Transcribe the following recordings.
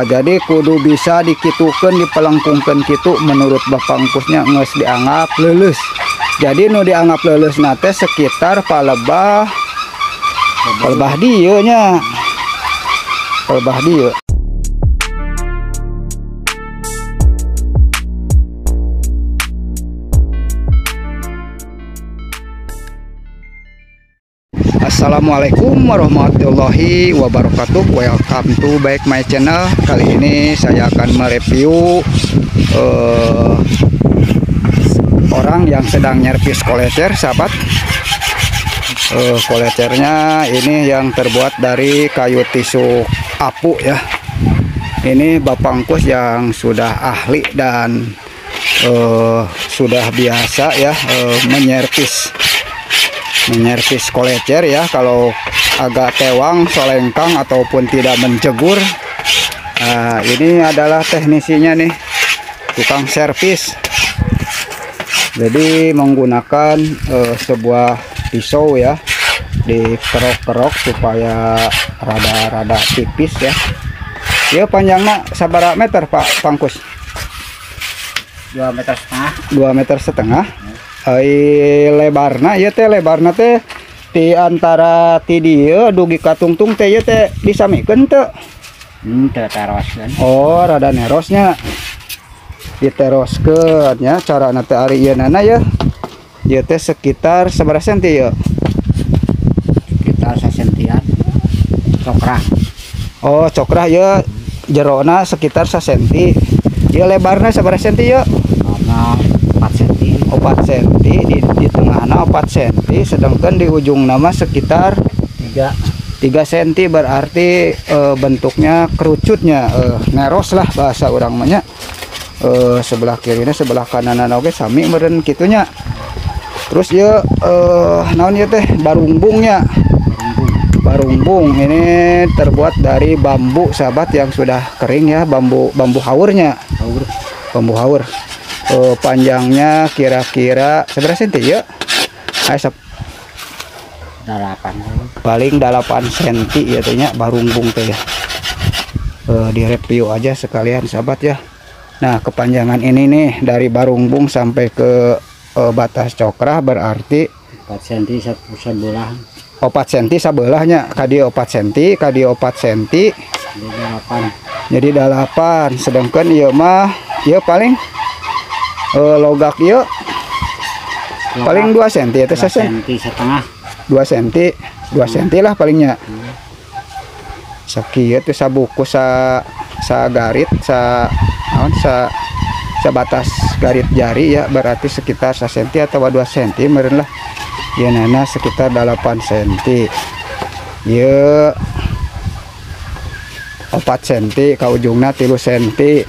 Jadi kudu bisa dikitukeun dipelengkungkeun kitu menurut Bapak Engkusnya geus dianggap leuleus. Jadi nu dianggap leuleus nate sekitar palebah dieu nya. Palebah dieu. Assalamualaikum warahmatullahi wabarakatuh. Welcome to back my channel. Kali ini saya akan mereview orang yang sedang nyervis kolecer, sahabat. Kolecernya ini yang terbuat dari kayu tisu apu ya. Ini Bapak Engkus yang sudah ahli dan sudah biasa ya menyervis kolecer ya. Kalau agak tewang, solengkang ataupun tidak mencegur, ini adalah teknisinya nih, tukang servis. Jadi menggunakan sebuah pisau ya, dikerok-kerok supaya rada-rada tipis ya. Ya panjangnya sabaraha meter Pak Pangkus? 2,5 meter. 2,5 meter. Lebarna ya teh, lebarna teh di antara ti dieu dugi ka tungtung teh ya teh disamikeun teu? Teu teroskeun. Oh, rada nerosnya. Diteroskeun nya, carana teh ari ieunana ya. Ieu teh sekitar sabaraha senti ya? Sekitar 1 sentian. Cokrah. Oh, cokrah ya, jerona sekitar 1 senti. Ieu lebarna sabaraha senti ya? 4 senti. 4 senti di tengahna 4 senti, sedangkan di ujung nama sekitar 3 senti, berarti bentuknya kerucutnya neros lah bahasa orang mah nya. Sebelah kirinya sebelah kanan oge sami meureun kitunya. Terus ya naon ieu teh barumbungnya. Barumbung ini terbuat dari bambu, sahabat, yang sudah kering ya, bambu haurnya. Bambu haur. Panjangnya kira-kira seberapa senti ya? 8. Paling 8 senti ya tehnya barumbung teh ya. Direview aja sekalian, sahabat ya. Nah, kepanjangan ini nih dari barumbung sampai ke batas cokrah berarti 4 senti sebelah. 4 senti sabelahnya, kadi 4 senti, kadi 4 senti. Jadi 8. Sedangkan ieu mah ieu paling logak yuk paling 2 cm atau 1 cm setengah. 2 cm lah palingnya. Sakieu teh sabuku sa garit sa batas garit jari ya, berarti sekitar 1 cm atau 2 cm meureun lah. Yeunana sekitar 8 cm. Ieu 4 cm ka ujungna 3 cm.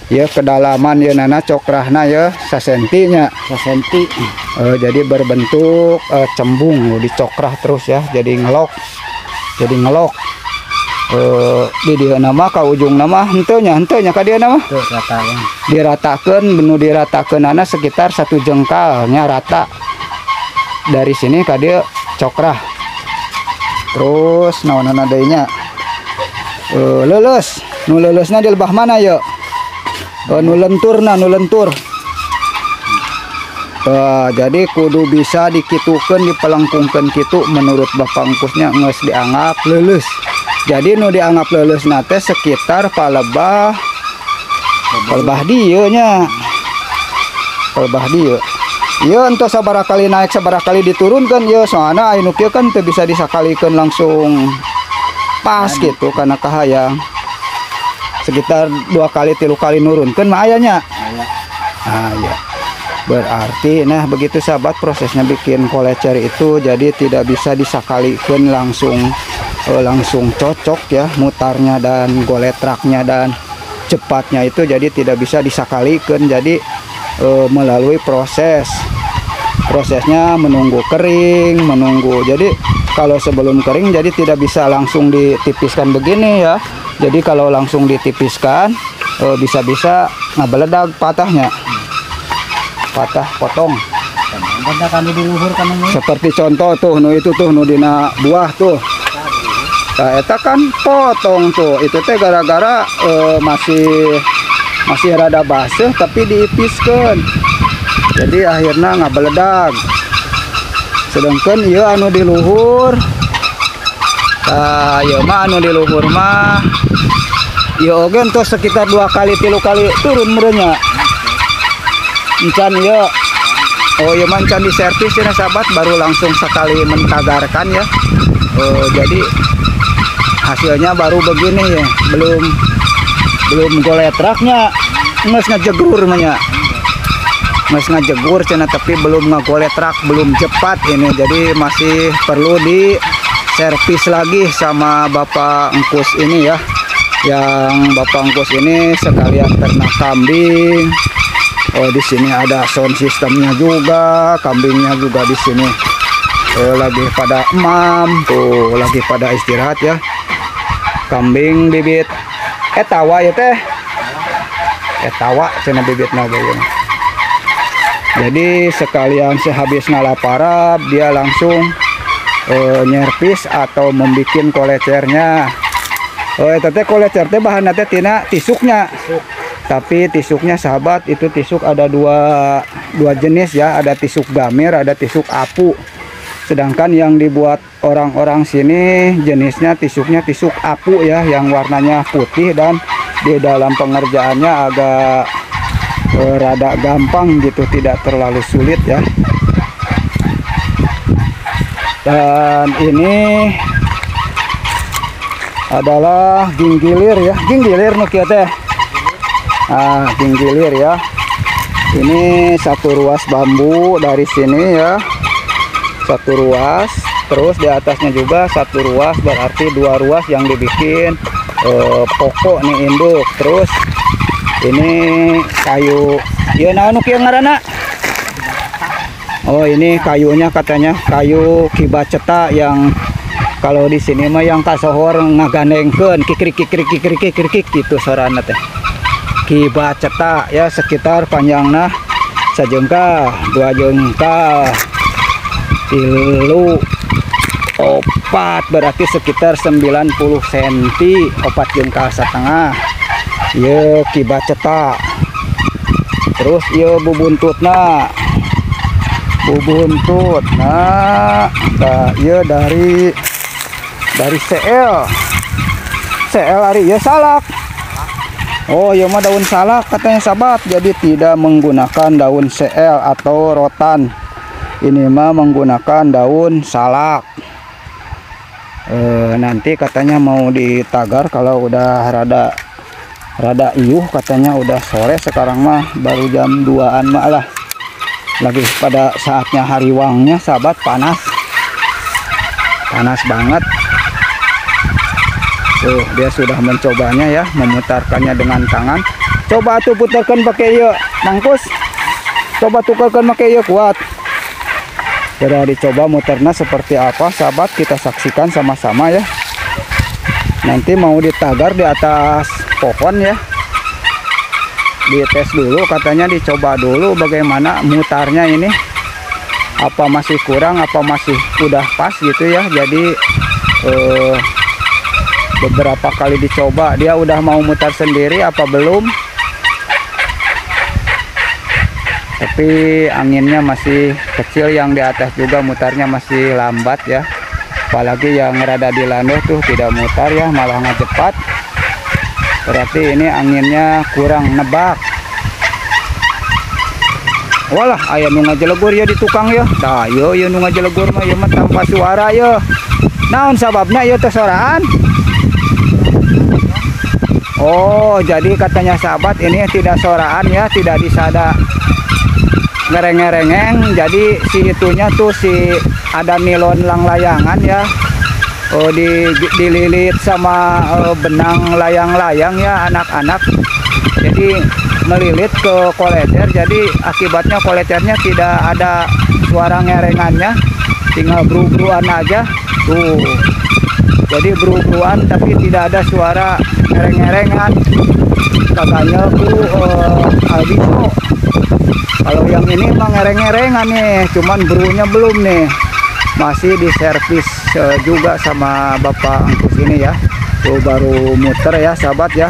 Ya, kedalaman ya nana cokrahna ya 1 sentinya. 1 senti. Jadi berbentuk cembung dicokrah terus ya, jadi ngelok. Di dia nama ka ujung nama henteu nya ka dia nama. Diratakeun, benu diratakeunana sekitar 1 jengkalnya rata. Dari sini ka dia cokrah. Terus naon-naon deui nya. Leuleus. Nu leuleusna di lebah mana ya? Nu lentur. Jadi kudu bisa dikitukeun dipelengkungkeun kitu menurut Bapak Engkusnya geus dianggap leuleus. Jadi nu dianggap leuleus nate sekitar palebah dieu nya. Palebah dieu. Ieu ento sabaraha kali naik sabaraha kali diturunkeun ieu, soalna anu kieu kan teu bisa disakalikeun langsung pas gitu karena kahayang. Sekitar 2 kali 3 kali nurunkan mah ayahnya. Nah ya, berarti nah begitu sahabat prosesnya bikin kolecer itu. Jadi tidak bisa disakalikan langsung cocok ya mutarnya dan goletraknya dan cepatnya itu, jadi tidak bisa disakalikan. Jadi melalui prosesnya menunggu kering, jadi kalau sebelum kering jadi tidak bisa langsung ditipiskan begini ya. Jadi kalau langsung ditipiskan bisa-bisa ngabeledag patahnya. Patah potong. Benda kami di luhur kan ini. Seperti contoh tuh nu itu tuh nu dina buah tuh. Nah, eta kan potong tuh. Itu teh gara-gara masih rada basah tapi diipiskan. Jadi akhirnya ngabeledag. Sedangkan ieu anu di luhur. Ieu mah anu di luhur mah ieu oge entos sekitar 2 kali 3 kali turun merenya. Encan ieu. Oh, ieu mah encan di servis cenah sahabat, baru langsung sekali mentagarkan ya. Jadi hasilnya baru begini ya, belum goletraknya, nges ngejegur nya, nges ngejegur cina, tapi belum ngegoletrak, belum cepat ini, jadi masih perlu di servis lagi sama Bapak Engkus ini ya, yang Bapak Engkus ini sekalian ternak kambing. Oh, di sini ada sound sistemnya juga, kambingnya juga di sini. Lagi pada emam tuh, lagi pada istirahat ya. Kambing bibit etawa ya teh, etawa cina bibitnya begini. Jadi sekalian sehabis ngalaparap dia langsung nyervis atau membikin kolecernya. Eta teh kolecer teh bahanna teh tina tisuknya. Tapi tisuknya sahabat itu tisuk ada dua jenis ya, ada tisuk gamir, ada tisuk apu. Sedangkan yang dibuat orang-orang sini jenisnya tisuknya tisuk apu ya, yang warnanya putih dan di dalam pengerjaannya agak rada gampang gitu, tidak terlalu sulit ya. Dan ini adalah ginggilir ya, ginggilir nu kieu teh. Nah, ginggilir ya. Ini satu ruas bambu dari sini ya. Satu ruas, terus di atasnya juga satu ruas, berarti 2 ruas yang dibikin pokok nih induk. Terus ini kayu ya, nah anu kieu ngaranna. Oh, ini kayunya katanya kayu kibaceta, yang kalau di sini mah yang kasohor ngagandengkeun kikrik gitu sorana teh. Kibaceta ya, sekitar panjangnya sajengkal, 2 jengkal, 3, 4, berarti sekitar 90 cm, 4 jengkal setengah. Ieu kibaceta. Terus ieu bubuntutna, bubuntut. Nah, ieu dari CL ari ieu salak. Oh, ieu mah daun salak katanya sahabat. Jadi tidak menggunakan daun CL atau rotan. Ini mah menggunakan daun salak. Nanti katanya mau ditagar kalau udah rada iuh, katanya udah sore. Sekarang mah baru jam 2-an mah lah. Lagi pada saatnya hariwangnya sahabat, panas banget. Tuh, dia sudah mencobanya ya, memutarkannya dengan tangan. Coba tuh putarkan pakai ieu, Mangkus. Coba tukarkan pakai ieu kuat. Sudah dicoba muternya seperti apa sahabat, kita saksikan sama-sama ya. Nanti mau ditagar di atas pohon ya. Dites dulu, katanya dicoba dulu bagaimana mutarnya ini. Apa masih kurang, apa masih udah pas gitu ya. Jadi beberapa kali dicoba, dia udah mau mutar sendiri apa belum. Tapi anginnya masih kecil, yang di atas juga mutarnya masih lambat ya. Apalagi yang rada di landuh tuh tidak mutar ya, malah ngecepat. Berarti ini anginnya kurang nebak. Walah, aya nu ngajelegur ya di tukang ya. Dah, yo nu ngajelegur mah ieu mah tanpa suara ya. Naon sababna ieu teh soraan? Oh, jadi katanya sahabat ini tidak soraan ya, tidak disada ngereng-ngerengeng. Jadi si itunya tuh si ada nilon lang layangan ya. Oh, dililit sama benang layang-layang ya anak-anak. Jadi melilit ke kolecer, jadi akibatnya kolecernya tidak ada suara ngerengannya, tinggal bru-bruan aja tuh. Jadi bru-bruan tapi tidak ada suara ngereng-ngerengan. Katanya tuh albino. Kalau yang ini mah ngereng-ngerengan nih, cuman brunya belum nih. masih diservis juga sama Bapak Angkus ini ya. Tuh baru muter ya sahabat ya.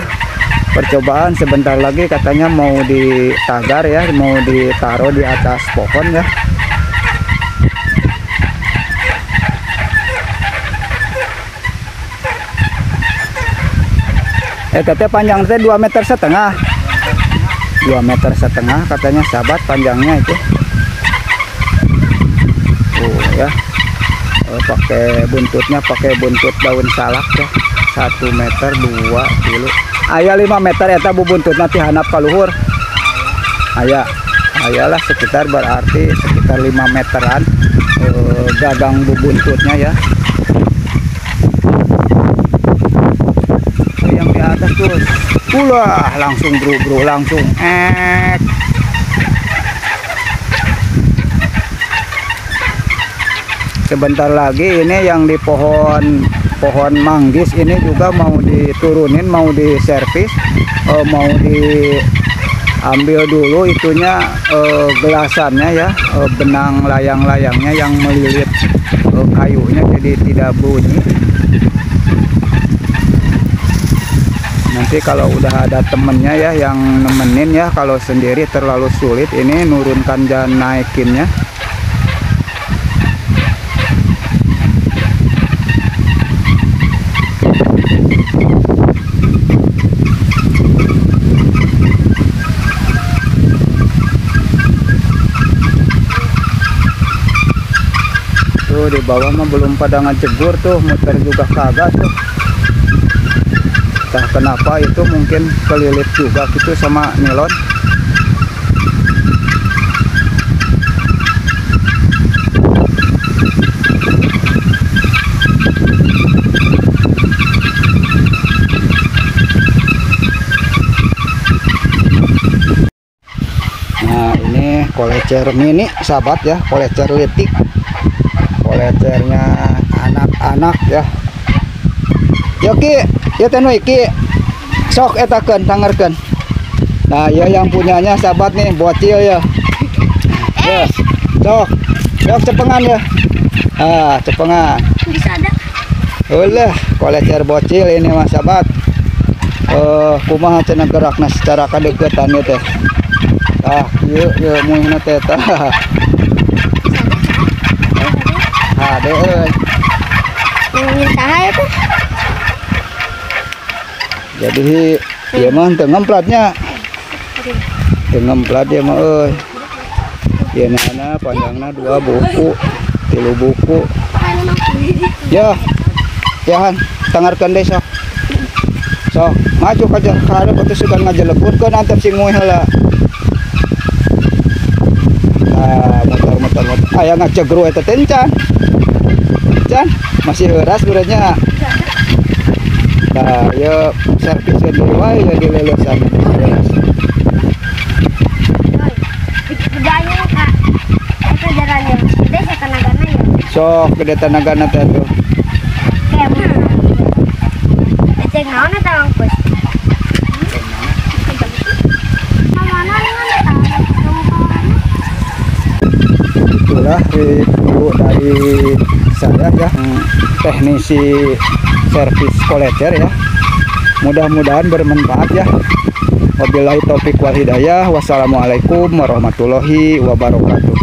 Percobaan sebentar lagi katanya mau ditagar ya, mau ditaruh di atas pohon ya. Katanya panjangnya 2,5 meter. 2,5 meter katanya sahabat panjangnya itu. Ya. Pakai buntutnya pakai buntut daun salak ya. 1 meter 2 kilo. Aya 5 meter eta bubuntut nanti handap ka luhur. Ayalah sekitar berarti sekitar 5 meteran gagang bubuntutnya ya. Yang di atas tuh ulah langsung bro langsung sebentar lagi ini yang di pohon manggis ini juga mau diturunin, mau diservis, mau diambil dulu itunya gelasannya ya, benang layang-layangnya yang melilit kayunya jadi tidak bunyi. Nanti kalau udah ada temennya ya yang nemenin ya, kalau sendiri terlalu sulit ini nurunkan dan naikinnya. Tuh di bawah mah belum pada ngejebur tuh, muter juga kagak tuh. Entah kenapa itu mungkin kelilit juga gitu sama nilon. Nah ini kolecer mini sahabat ya, kolecer litik, kolecernya anak-anak ya. Yoki ya tenu iki sok etakeun tangerkeun. Nah ya yang punyanya sahabat nih bocil ya. Ya sok cepengan ya. Cepengan Bisa ada. ulah kolecer bocil ini mas sahabat. Kumaha cenah gerakna secara kadeukeutan ieu teh. Yuk muihna teh tah. Hade euy. Minta itu. Jadi dia mah teu ngemplatnya. Teu ngemplat dia mah euy. Yeunana panjangna 2 buku, 3 buku. Ya. Yahan tangarkeun deui sok. Sok, maju ka hareup atuh sugan ngajelebutkeun antep sing moeh heula. Muter. Aya ngajegru eta teh encan. Masih heuras urangnya. Nah, ya servisnya dulu wae ya dilelesan. Gedanya Kak. Eta jalannya. Gede sa tenagana ya. Sok gede tenagana teh tuh. Kayak mana? Cek naon eta Angkus? Mana Itulah review dari saya ya, teknisi servis kolecer ya. Mudah-mudahan bermanfaat ya. Wabillahi taufik wal hidayah. Wassalamualaikum warahmatullahi wabarakatuh.